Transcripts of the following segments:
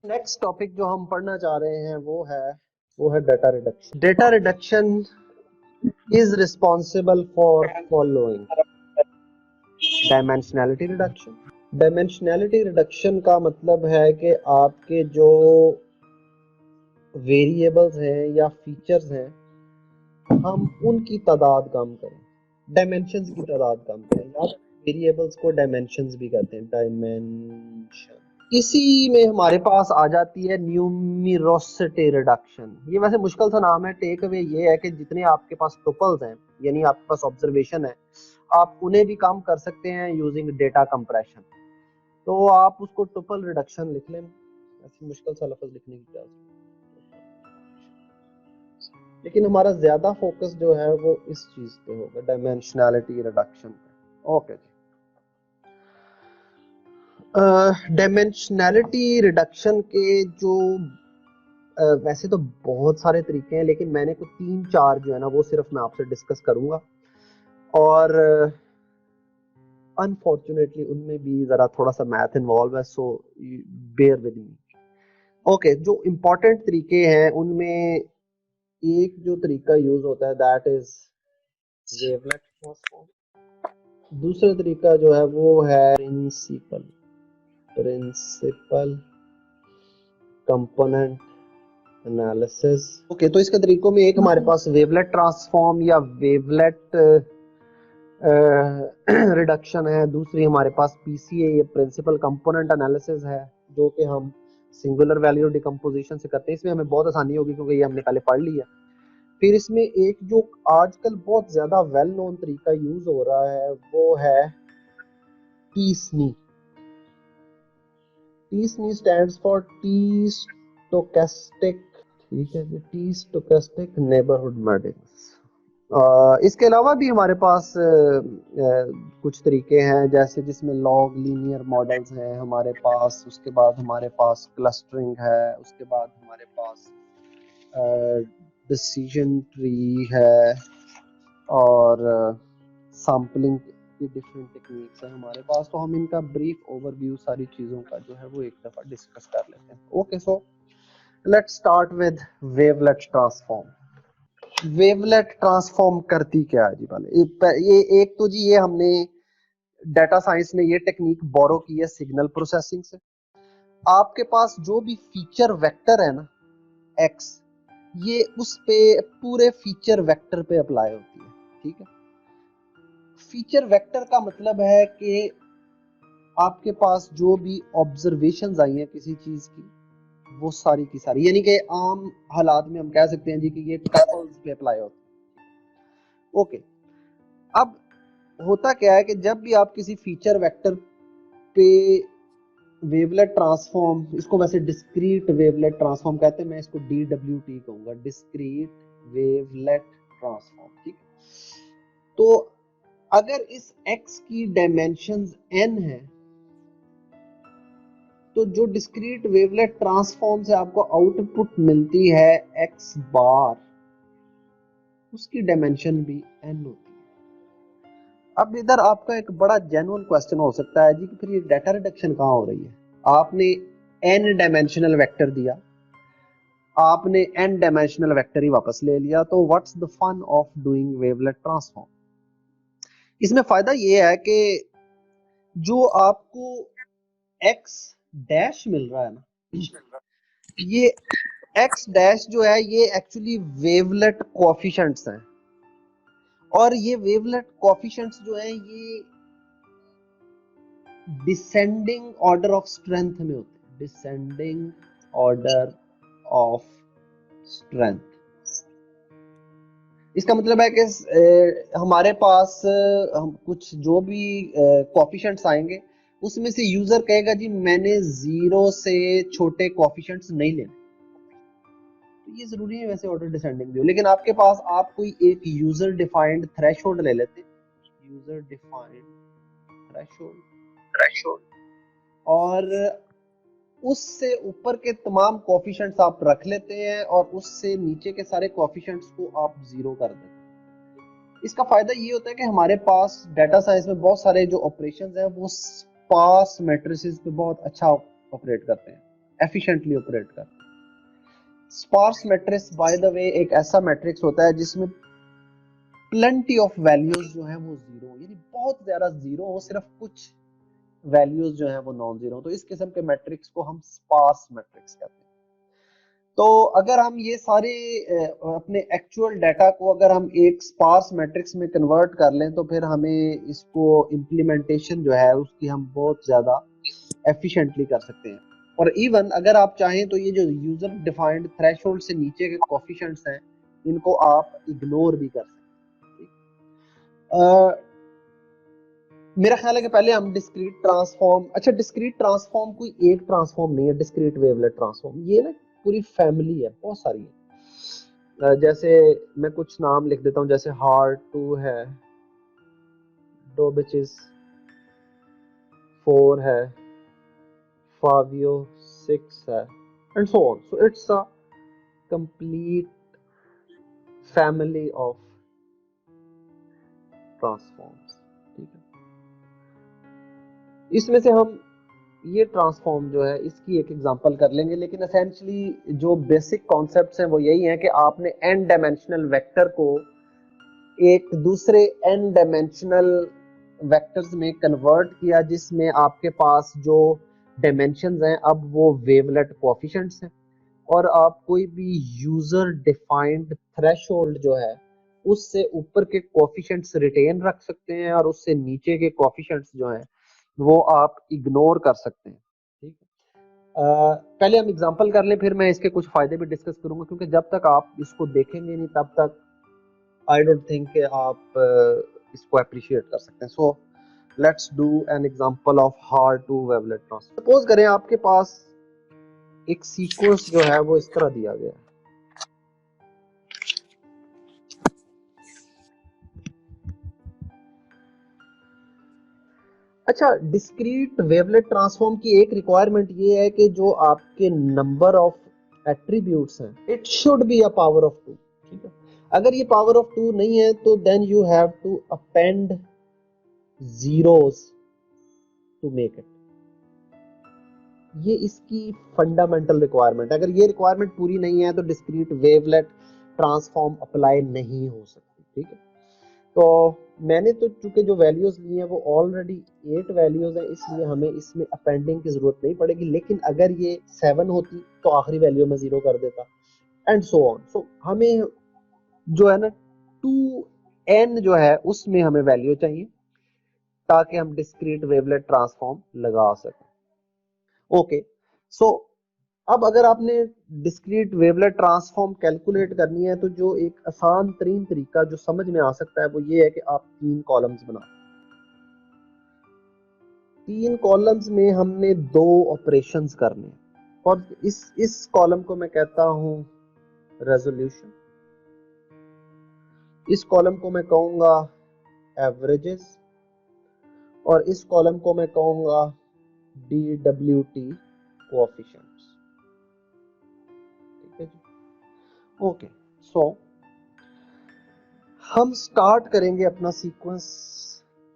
Next topic जो हम पढ़ना चाह रहे हैं वो है data reduction. Data reduction is responsible for following: dimensionality reduction. Dimensionality reduction का मतलब है कि आपके जो वेरिएबल्स हैं या फीचर्स हैं हम उनकी तादाद कम करें, डायमेंशंस की तादाद कम करें, या वेरिएबल्स को डायमेंशंस भी कहते हैं, डायमेंशन। इसी में हमारे पास आ जाती है न्यूमेरोसिटी रिडक्शन। ये वैसे मुश्किल सा नाम है। टेक अवे ये है कि जितने आपके पास टुपल्स हैं यानी आपके पास ऑब्जर्वेशन है, आप उन्हें भी कम कर सकते हैं यूजिंग डेटा कंप्रेशन। तो आप उसको टुपल रिडक्शन लिख लें, ऐसी मुश्किल सा लफ्ज लिखने की क्या जरूरत है। लेकिन हमारा ज्यादा फोकस जो है वो इस चीज पे होगा, डायमेंशनैलिटी रिडक्शन पे। ओके जी। डायमेंशनैलिटी रिडक्शन के जो वैसे तो बहुत सारे तरीके हैं, लेकिन मैंने कुछ 3-4 जो है ना वो सिर्फ मैं आपसे डिस्कस करूंगा, और अनफॉर्चुनेटली उनमें भी जरा थोड़ा सा मैथ इन्वॉल्व है, सो बेयर विद मी। ओके, जो इम्पोर्टेंट तरीके हैं उनमें एक जो तरीका यूज होता है दैट इज वेवलेट ट्रांसफॉर्म। दूसरा तरीका जो है वो है प्रिंसिपल कंपोनेंट एनालिसिस। ओके, तो इसके तरीकों में एक हमारे पास वेवलेट ट्रांसफॉर्म या वेवलेट रिडक्शन है। दूसरी हमारे पास पीसीए या प्रिंसिपल कंपोनेंट एनालिसिस है, जो कि हम सिंगुलर वैल्यू डिकम्पोजिशन से करते हैं। इसमें हमें बहुत आसानी होगी क्योंकि ये हमने पहले पढ़ लिया। फिर इसमें एक जो आजकल बहुत ज्यादा वेल नोन तरीका यूज हो रहा है वो है टी-SNE। टी-SNE स्टैंड्स फॉर टी स्टोकेस्टिक, ठीक है जी, टी स्टोकेस्टिक नेबरहुड मैट्रिक्स। इसके अलावा भी हमारे पास कुछ तरीके हैं, जैसे जिसमें लॉग लीनियर मॉडल्स हैं हमारे पास, उसके बाद हमारे पास क्लस्टरिंग है, उसके बाद हमारे पास डिसीजन ट्री है, और सैम्पलिंग की डिफरेंट टेक्निक्स हैं हमारे पास। तो हम इनका ब्रीफ ओवरव्यू सारी चीज़ों का जो है वो एक दफ़ा डिस्कस कर लेते हैं। Okay, so let's start with wavelet transform. Wavelet transform करती क्या है जी? पहले ये एक तो जी ये हमने डाटा साइंस ने ये टेक्निक बोरो की है सिग्नल प्रोसेसिंग से। आपके पास जो भी फीचर वेक्टर है ना एक्स, ये उस पे पूरे फीचर वेक्टर पे अप्लाई होती है, ठीक है। फीचर वेक्टर का मतलब है कि आपके पास जो भी ऑब्जर्वेशंस आई हैं किसी चीज की, वो सारी की सारी, यानी कि आम हालात में हम कह सकते हैं जी कि ये टपल्स पे अप्लाई होती है। ओके, अब होता क्या है कि जब भी आप किसी फीचर वेक्टर पे वेवलेट ट्रांसफॉर्म, इसको वैसे डिस्क्रीट वेवलेट ट्रांसफॉर्म कहते हैं, मैं इसको DWT कहूंगा, डिस्क्रीट वेवलेट ट्रांसफॉर्म, ठीक है। तो अगर इस x की डायमेंशंस n है, तो जो डिस्क्रीट वेवलेट ट्रांसफॉर्म से आपको आउटपुट मिलती है x बार, उसकी डायमेंशन भी n होती है। अब इधर आपका एक बड़ा जेन्युइन क्वेश्चन हो सकता है जी कि फिर ये डाटा रिडक्शन कहाँ हो रही है? आपने n डायमेंशनल वेक्टर दिया, आपने n डायमेंशनल वेक्टर ही वापस ले लिया, तो what's the fun of doing wavelet transform? इसमें फायदा ये है कि जो आपको x डैश मिल रहा है ना, ये x डैश जो है ये एक्चुअली वेवलेट कोएफिशिएंट्स हैं, और ये वेवलेट कोएफिशिएंट्स जो हैं ये डिसेंडिंग ऑर्डर ऑफ स्ट्रेंथ में होते हैं, डिसेंडिंग ऑर्डर ऑफ स्ट्रेंथ। इसका मतलब है कि हमारे पास हम कुछ जो भी कोएफिशिएंट्स आएंगे उसमें से यूजर कहेगा जी मैंने 0 से छोटे कोएफिशिएंट्स नहीं लेने। तो ये जरूरी है वैसे ऑर्डर डिसेंडिंग भी हो, लेकिन आपके पास आप कोई एक यूजर डिफाइंड थ्रेशोल्ड ले लेते, यूजर डिफाइंड थ्रेशोल्ड, और उससे ऊपर के तमाम कोएफिशिएंट्स आप रख लेते हैं और उससे नीचे के सारे कोएफिशिएंट्स को आप 0 कर देते हैं। इसका फायदा ये होता है कि हमारे पास डाटा साइंस में बहुत सारे जो ऑपरेशंस हैं वो स्पार्स मैट्रिसेस पे बहुत अच्छा ऑपरेट करते हैं। एफिशिएंटली ऑपरेट करते हैं। Sparse matrix by the way एक ऐसा मैट्रिक्स होता है जिसमें प्लेंटी ऑफ वैल्यूज जो है वो जीरो, यानी बहुत ज्यादा जीरो हो, सिर्फ कुछ वैल्यूज जो है वो नॉन जीरो, तो इस किस्म के मैट्रिक्स को हम स्पार्स मैट्रिक्स कहते हैं। तो अगर हम ये सारे अपने एक्चुअल डाटा को अगर हम एक स्पार्स मैट्रिक्स में कन्वर्ट कर लें तो फिर हमें इसको इम्प्लीमेंटेशन जो है उसकी हम बहुत ज्यादा एफिशिएंटली कर सकते हैं। और इवन अगर आप चाहें तो ये जो यूजर डिफाइंड थ्रेशोल्ड से नीचे के कोफिशिएंट्स हैं इनको आप इग्नोर भी कर सकते हैं। मेरा ख्याल है कि पहले हम डिस्क्रीट ट्रांसफॉर्म, अच्छा डिस्क्रीट ट्रांसफॉर्म कोई एक ट्रांसफॉर्म नहीं है, डिस्क्रीट वेवलेट ट्रांसफॉर्म ये ना पूरी फैमिली है, बहुत सारी है। जैसे मैं कुछ नाम लिख देता हूँ, जैसे हार्ट 2 है, डोबिचिस 4 है, फावियो 6 है, and so on. So it's a complete family of transforms, ठीक है। इसमें से हम ये ट्रांसफॉर्म जो है इसकी एक एग्जांपल कर लेंगे, लेकिन एसेंशियली जो बेसिक कॉन्सेप्ट्स हैं वो यही है कि आपने n डायमेंशनल वेक्टर को एक दूसरे n डायमेंशनल वेक्टर्स में कन्वर्ट किया जिसमें आपके पास जो डायमेंशंस हैं अब वो वेवलेट कोएफिशिएंट्स हैं, और आप कोई भी यूजर डिफाइंड थ्रेशोल्ड जो है उससे ऊपर के कोएफिशिएंट्स रिटेन रख सकते हैं और उससे नीचे के कोएफिशिएंट्स जो हैं वो आप इग्नोर कर सकते हैं, ठीक है। पहले हम एग्जांपल कर लें, फिर मैं इसके कुछ फायदे भी डिस्कस करूंगा, क्योंकि जब तक आप इसको देखेंगे नहीं तब तक आई डोंट थिंक कि आप इसको अप्रिशिएट कर सकते हैं। So let's do an example of hard to wavelet transform. Suppose करें आपके पास एक सीक्वेंस जो है वो इस तरह दिया गया है। अच्छा, डिस्क्रीट वेवलेट ट्रांसफॉर्म की एक रिक्वायरमेंट ये है कि जो आपके नंबर ऑफ एट्रीब्यूट्स हैं it should be a power of 2, ठीक है। अगर ये पावर ऑफ 2 नहीं है तो then you have to append zeros to make it. ये इसकी फंडामेंटल रिक्वायरमेंट है। अगर ये रिक्वायरमेंट पूरी नहीं है तो डिस्क्रीट वेवलेट ट्रांसफॉर्म अप्लाई नहीं हो सकती, ठीक है। तो मैंने तो चूंकि जो वैल्यूज ली हैं वो ऑलरेडी 8 वैल्यूज हैं, इसलिए हमें इसमें अपेंडिंग की जरूरत नहीं पड़ेगी, लेकिन अगर ये 7 होती तो आखिरी वैल्यू में 0 कर देता, एंड सो ऑन। सो हमें जो है ना 2n जो है उसमें हमें वैल्यू चाहिए ताकि हम डिस्क्रीट वेवलेट ट्रांसफॉर्म लगा सकें। ओके, सो अब अगर आपने डिस्क्रीट वेवलेट ट्रांसफॉर्म कैलकुलेट करनी है तो जो एक आसान तरीन तरीका जो समझ में आ सकता है वो ये है कि आप 3 कॉलम्स बना, 3 कॉलम्स में हमने 2 ऑपरेशंस करने, और इस कॉलम को मैं कहता हूं रेजोल्यूशन, इस कॉलम को मैं कहूंगा एवरेजेस, और इस कॉलम को मैं कहूंगा DWT कोएफिशिएंट्स, ठीक है जी। ओके, सो हम स्टार्ट करेंगे अपना सीक्वेंस,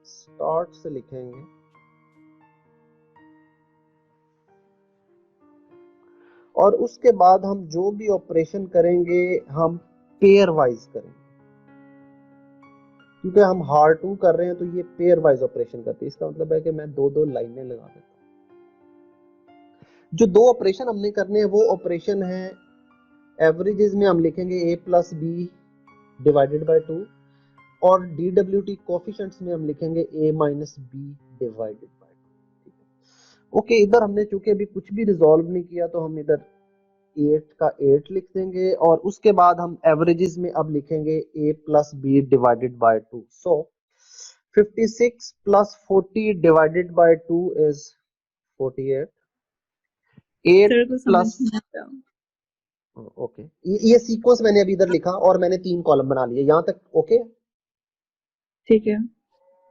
स्टार्ट से लिखेंगे और उसके बाद हम जो भी ऑपरेशन करेंगे हम पेयर वाइज करेंगे, क्योंकि हम हार्ड 2 कर रहे हैं तो ये पेयर वाइज ऑपरेशन करते हैं। इसका मतलब है कि मैं 2-2 लाइनें लगा देता हूं। जो 2 ऑपरेशन हमने करने हैं वो ऑपरेशन है एवरेजेस में हम लिखेंगे a plus b divided by 2, और DWT कोएफिशिएंट्स में हम लिखेंगे a minus b divided by 2। Okay, इधर हमने चूंकि अभी कुछ भी रिजॉल्व नहीं किया तो हम इधर 8 का 8 लिख देंगे, और उसके बाद हम एवरेजेस में अब लिखेंगे a plus b divided by 2। So 56 plus 40 divided by 2 is 48। 8 plus, okay, ये सीक्वेंस मैंने अभी इधर लिखा और मैंने 3 कॉलम बना लिए, यहां तक ओके, ठीक है।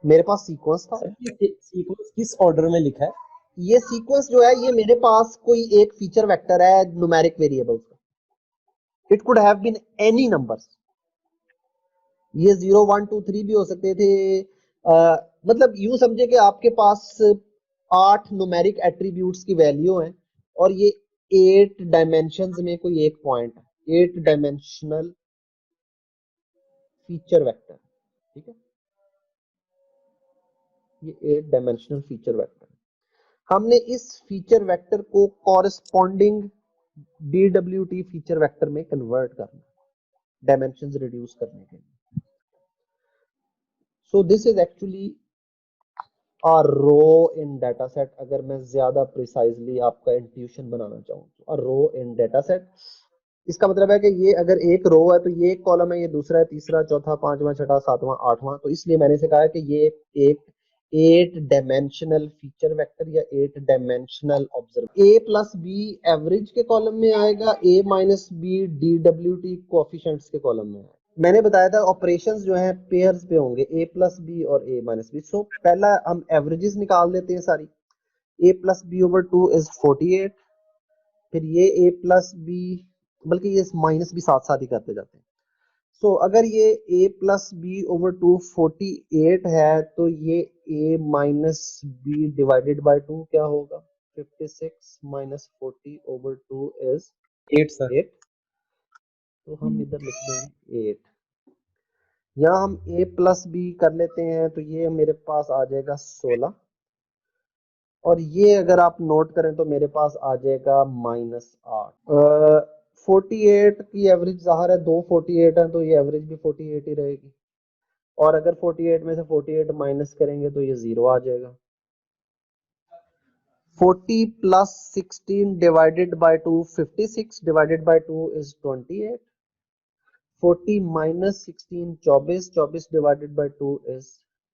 मेरे पास सीक्वेंस था। सीक्वेंस किस ऑर्डर में लिखा है? ये सीक्वेंस जो है ये मेरे पास कोई एक फीचर वेक्टर है न्यूमेरिक वेरिएबल्स का, it could have been any numbers, ये 0 1 2 3 भी हो सकते थे। मतलब यूं समझे कि आपके पास 8 न्यूमेरिक एट्रीब्यूट्स की वैल्यू है और ये 8 डायमेंशंस में कोई एक पॉइंट है, 8 डायमेंशनल फीचर वेक्टर, ठीक है, ये 8 डायमेंशनल फीचर वेक्टर। हमने इस फीचर वेक्टर को कॉरेस्पॉन्डिंग DWT फीचर वेक्टर में कन्वर्ट करना, डायमेंशंस रिड्यूस करने के लिए। So this is actually a row in data set. अगर मैं ज्यादा प्रिसाइजली आपका इंट्यूशन बनाना चाहूँ तो अ रो इन डाटा सेट, इसका मतलब है कि ये अगर एक रो है तो ये एक कॉलम है, ये दूसरा है, तीसरा, चौथा, पांचवा, छठा, सातवां, आठवां। तो इसलिए मैंने से कहा है कि ये एक 8 डायमेंशनल फीचर वेक्टर या 8 डायमेंशनल ऑब्जर्व। ए प्लस बी एवरेज के कॉलम में आएगा, ए माइनस बी DWT कोएफिशिएंट्स के कॉलम में आएगा। मैंने बताया था ऑपरेशंस जो है पेयर्स पे होंगे, ए प्लस बी और ए माइनस बी। सो पहला हम एवरेजेस निकाल देते हैं सारी। ए प्लस बी ओवर 2 इज 48, फिर ये ए प्लस बी, बल्कि ये माइनस भी साथ साथ ही करते जाते हैं। सो अगर ये a प्लस बी ओवर 2 48 है तो ये a minus b divided by 2 क्या होगा, 56 माइनस 40 ओवर 2 इज 8 सर। 8। तो हम इधर लिख देंगे 8। यहाँ हम a प्लस बी कर लेते हैं तो ये मेरे पास आ जाएगा 16, और ये अगर आप नोट करें तो मेरे पास आ जाएगा -8। 48 की एवरेज ज़ाहिर है, 2 48 है तो ये एवरेज भी 48 ही रहेगी, और अगर 48 में से 48 माइनस करेंगे तो ये 0 आ जाएगा। 40 plus 16 divided by 2 56 divided by 2 is 28। 40 minus 16 24, 24 divided by 2 is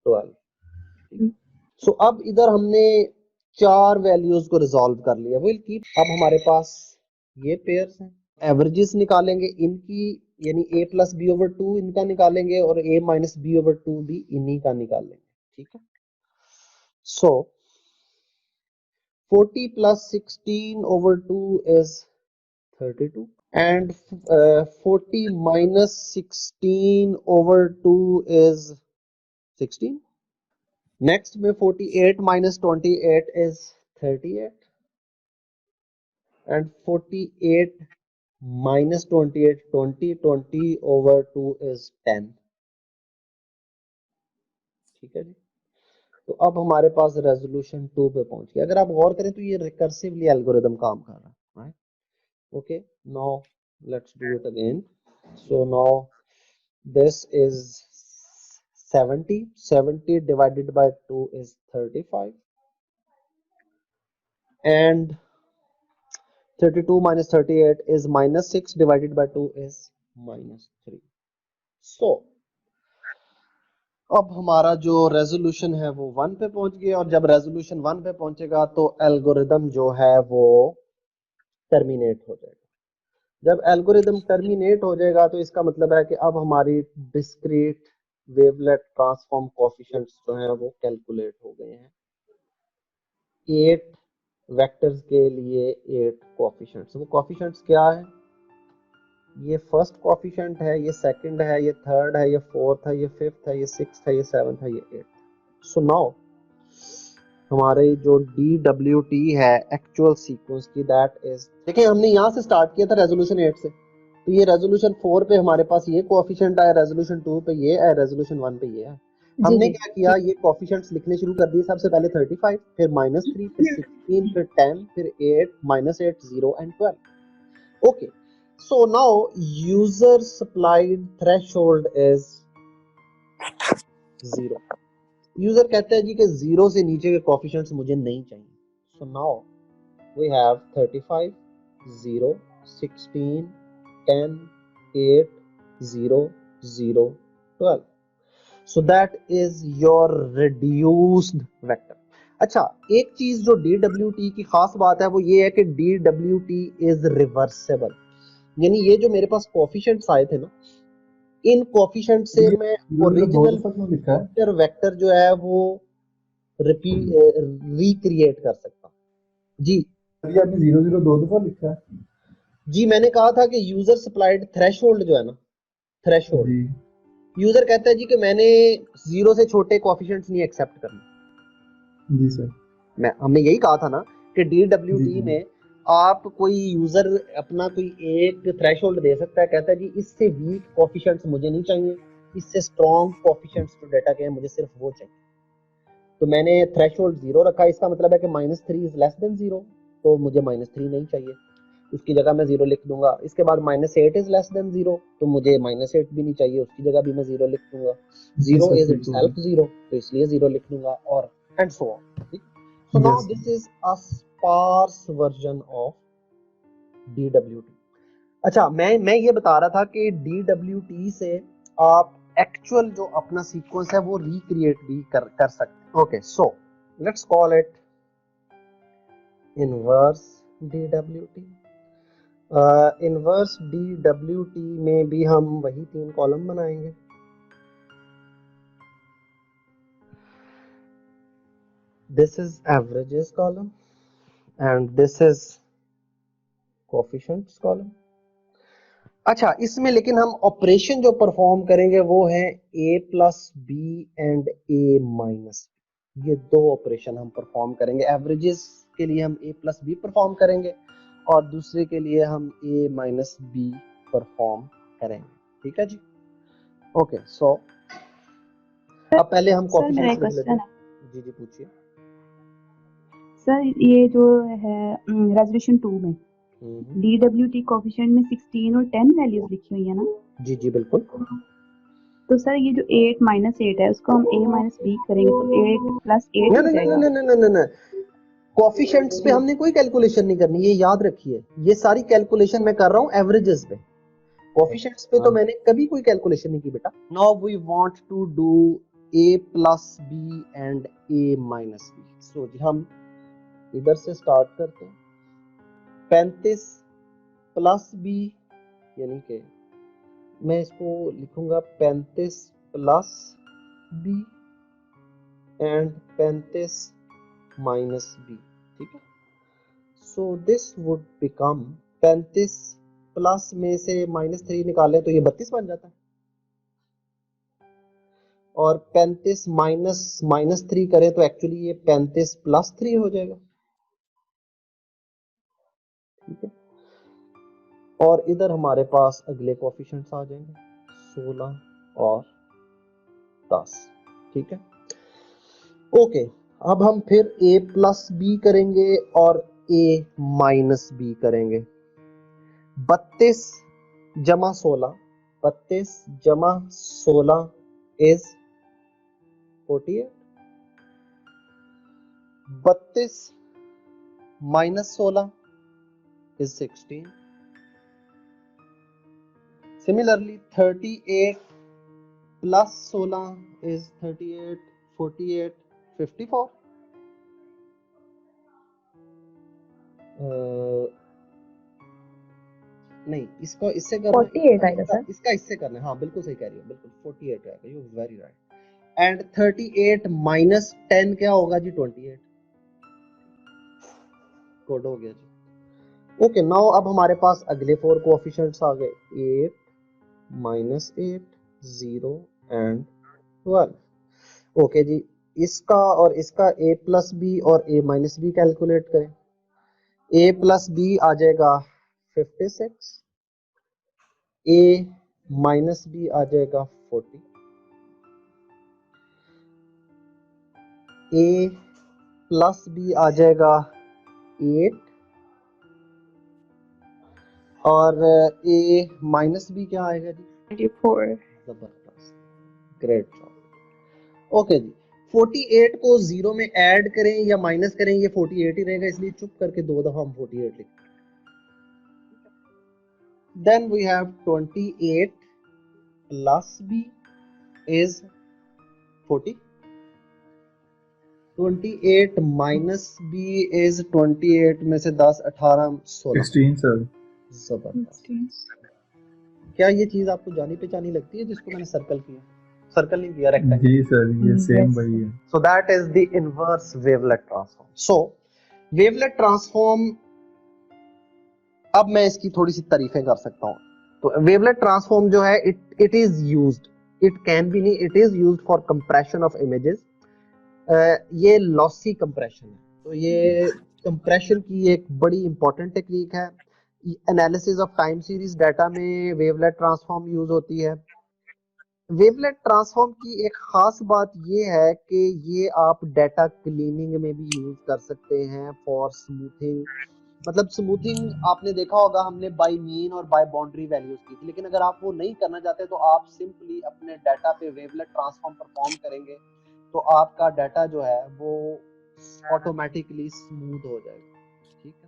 12। सो अब इधर हमने 4 वैल्यूज को रिजॉल्व कर लिया। विल कीप, अब हमारे पास ये पेयर्स हैं, एवरेजेस निकालेंगे इनकी, यानी a प्लस बी ओवर 2 इनका निकालेंगे और a माइनस बी ओवर 2 भी इन्हीं का निकालेंगे, ठीक है। सो 40 plus 16 over 2 is 32 and 40 minus 16 over 2 is 16। Next में 48 minus 28 is 38 and 48 minus 28 20 over 2 is 10, ठीक है जी। तो अब हमारे पास रेजोल्यूशन 2 पे पहुंच गया। अगर आप गौर करें तो ये रिकर्सिवली एल्गोरिदम काम कर रहा है, right. Okay, now let's do it again. So now this is 70 divided by 2 is 35 and 32 minus 38 is -6 divided by 2 is -3। सो अब हमारा जो रेजोल्यूशन है वो 1 पे पहुंच गया, और जब रेजोल्यूशन 1 पे पहुंचेगा तो एल्गोरिदम जो है वो टर्मिनेट हो जाएगा। जब एल्गोरिदम टर्मिनेट हो जाएगा तो इसका मतलब है कि अब हमारी डिस्क्रीट वेवलेट ट्रांसफॉर्म कोएफिशिएंट्स जो हैं वो कैलकुलेट हो गए हैं। 8 वेक्टर्स के लिए 8 कोएफिशिएंट्स। वो कोएफिशिएंट्स क्या है, ये फर्स्ट कोएफिशिएंट है, ये सेकंड है, ये थर्ड है, ये फोर्थ है, ये फिफ्थ है, ये सिक्स्थ है, ये सेवंथ है, ये एट्थ। सो नाउ हमारे जो DWT है एक्चुअल सीक्वेंस की, दैट इज, देखिए हमने यहाँ से स्टार्ट किया था रेजोल्यूशन 8 से, तो ये रेजोल्यूशन 4 पे हमारे पास ये कोएफिशिएंट आया, रेजोल्यूशन 2 पे ये है, रेजोल्यूशन 1 पे ये है। हमने क्या किया, ये कोएफिशिएंट्स लिखने शुरू कर दिए। सबसे पहले 35, फिर -3, फिर 16, फिर 10, फिर 8, -8, 0 and 12। Okay, so now user supplied threshold is 0। User कहता है जी कि 0 से नीचे के कोएफिशिएंट्स मुझे नहीं चाहिए। so now we have 35, 0, 16, 10, 8, 0, 0, 12। so that is your reduced vector। अच्छा, एक चीज जो DWT की खास बात है वो ये है कि DWT is reversible, यानी ये जो मेरे पास कोएफिशिएंट्स आए थे ना, इन कोएफिशिएंट से मैं ओरिजिनल फीचर वेक्टर जो है वो रिक्रिएट कर सकता हूं। जी अभी आपने 0 0 2 दफा लिखा है। जी, मैंने कहा था कि यूजर सप्लाइड थ्रेशोल्ड जो है ना, थ्रेशोल्ड, यूजर कहता है जी कि मैंने 0 से छोटे कोएफिशिएंट्स नहीं एक्सेप्ट करने। जी सर, हमने यही कहा था ना कि DWT में आप कोई यूजर अपना कोई एक थ्रेशोल्ड दे सकता है, कहता है जी इससे वीक कोफिशिएंट्स मुझे नहीं चाहिए, इससे स्ट्रॉन्ग कोफिशिएंट्स जो डाटा के हैं मुझे सिर्फ वो चाहिए। तो मैंने थ्रेशोल्ड 0 रखा, इसका मतलब है कि -3 इज लेस देन 0, तो मुझे -3 नहीं चाहिए, उसकी जगह मैं 0 लिख दूंगा। इसके बाद -8 इज लेस देन 0, तो मुझे -8 भी नहीं चाहिए, उसकी जगह भी मैं 0 लिख दूंगा। 0 इज इटसेल्फ 0, तो इसलिए 0 लिख दूंगा, और and so on. So now this is a sparse version of DWT। अच्छा, मैं ये बता रहा था कि DWT से आप एक्चुअल जो अपना सीक्वेंस है वो रिक्रिएट भी कर सकते हैं। Okay, so let's call it inverse DWT। Inverse DWT में भी हम वही 3 कॉलम बनाएंगे। This is averages column and this is coefficients column. अच्छा, इसमें लेकिन हम ऑपरेशन जो परफॉर्म करेंगे वो है a plus B and a minus, ये 2 ऑपरेशन हम परफॉर्म करेंगे। एवरेजेस के लिए हम a प्लस बी परफॉर्म करेंगे और दूसरे के लिए हम a माइनस बी परफॉर्म करेंगे। ठीक है जी, ओके। सो अब पहले हम सर मेरा एक कोफिशिएंट्स लिख लेते क्वेश्चन हैं। है जी जी, पूछिए। सर, ये जो है रेजोल्यूशन 2 में DWT कोफिशिएंट में 16 और 10 वैल्यूज लिखी हुई है ना, जी जी बिल्कुल। तो सर ये जो 8 माइनस 8 है उसको हम a माइनस बी करेंगे तो 8 प्लस 8 ना हो ना जाएगा। ना ना ना ना ना, कोफिशिएंट्स पे हमने कोई कैलकुलेशन नहीं करनी, ये याद रखिए। ये सारी कैलकुलेशन मैं कर रहा हूँ एवरेजेस पे, कोफिशिएंट्स पे तो मैंने कभी कोई कैलकुलेशन नहीं की बेटा। Now we want to do a plus B and a minus B. So जी हम इधर से स्टार्ट करते हैं। 35 प्लस बी, यानी कि मैं इसको लिखूंगा 35 plus B and 35 minus b. ठीक है, so this would become 35 plus में से -3 निकालें तो ये 32 बन जाता है, और 35 माइनस 3 करें तो एक्चुअली ये 35 प्लस 3 हो जाएगा। ठीक है, और इधर हमारे पास अगले कोफिशिएंट्स आ जाएंगे 16 और 10। ठीक है, ओके। अब हम फिर a प्लस बी करेंगे और a माइनस बी करेंगे। 32 जमा 16, 32 जमा 16 is 48। 32 minus 16 is 16. Similarly, 38 plus 16 is 38, 48, 54. नहीं, इसको इससे करना, 48 आएगा सर। इसका इससे करना है। हाँ बिल्कुल सही कह रही हो, बिल्कुल 48 आएगा, you very right. And 38 minus 10 क्या होगा जी? 28। कोड हो गया जी। ओके, नाउ अब हमारे पास अगले 4 कोएफिशिएंट्स आ गए, 8 -8 0 एंड 12। ओके जी, इसका और इसका a प्लस बी और a माइनस बी कैलकुलेट करें। a प्लस बी आ जाएगा 56, a माइनस बी आ जाएगा 40, a प्लस बी आ जाएगा 8 और a माइनस बी क्या आएगा जी? 24। जबरदस्त, ग्रेट जॉब। ओके जी, 48 को 0 में ऐड करें या माइनस करें ये 48 ही रहेगा, इसलिए चुप करके 2 दफा हम 48 लिखते हैं। Then we have 28 plus b is 40, 28 minus b is 28 में से 10 18 16 16 सर। जबरदस्त। क्या ये चीज आपको जानी पहचानी लगती है जिसको मैंने सर्कल किया? सर्कल नहीं किया, रेक्टेंगल। जी सर, ये सेम Yes. वही है। So that is the inverse wavelet transform. So wavelet transform, अब मैं इसकी थोड़ी सी तारीफें कर सकता हूँ। तो wavelet transform जो है it is used, it can be नहीं, it is used for compression of images। ये लॉसी कंप्रेशन है, तो ये कंप्रेशन की एक बड़ी इंपॉर्टेंट टेक्निक है। Analysis of time series data में वेवलेट ट्रांसफॉर्म यूज होती है। वेवलेट ट्रांसफॉर्म की एक खास बात ये है कि ये आप डाटा क्लीनिंग में भी यूज कर सकते हैं फॉर स्मूथिंग। मतलब स्मूथिंग आपने देखा होगा, हमने बाय मीन और बाय बाउंड्री वैल्यूज की थी, लेकिन अगर आप वो नहीं करना चाहते तो आप सिंपली अपने डाटा पे वेवलेट ट्रांसफॉर्म परफॉर्म करेंगे तो आपका डाटा जो है वो ऑटोमेटिकली स्मूथ हो जाएगा। ठीक है।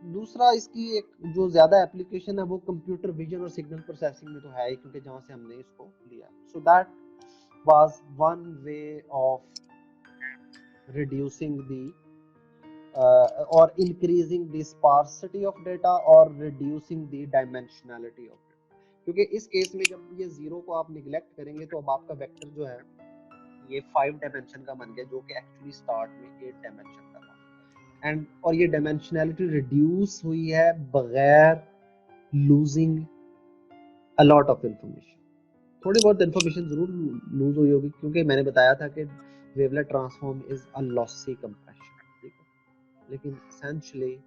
दूसरा इसकी एक जो ज्यादा एप्लीकेशन है वो कंप्यूटर विजन और सिग्नल प्रोसेसिंग में तो है ही, क्योंकि जहां से हमने इसको लिया। So that was one way of reducing the और इंक्रीजिंग द स्पार्सिटी ऑफ डेटा और reducing the dimensionality of data. क्योंकि इस केस में जब ये जीरो को आप निगलेक्ट करेंगे तो अब आपका वेक्टर जो है ये 5 डायमेंशन का बन गया, जो कि एक्चुअली स्टार्ट में 8 डायमेंशन का था। एंड और ये डायमेंशनलिटी रिड्यूस हुई है बगैर losing a lot of information. थोड़ी बहुत इंफॉर्मेशन जरूर लूज हुई होगी, क्योंकि मैंने बताया था कि wavelet transform is a lossy compression. ठीक है, लेकिन एसेंशियली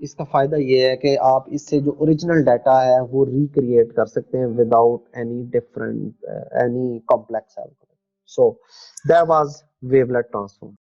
इसका फायदा ये है कि आप इससे जो ओरिजिनल डाटा है वो रिक्रिएट कर सकते हैं without any different any complex algorithm. So that was wavelet transform.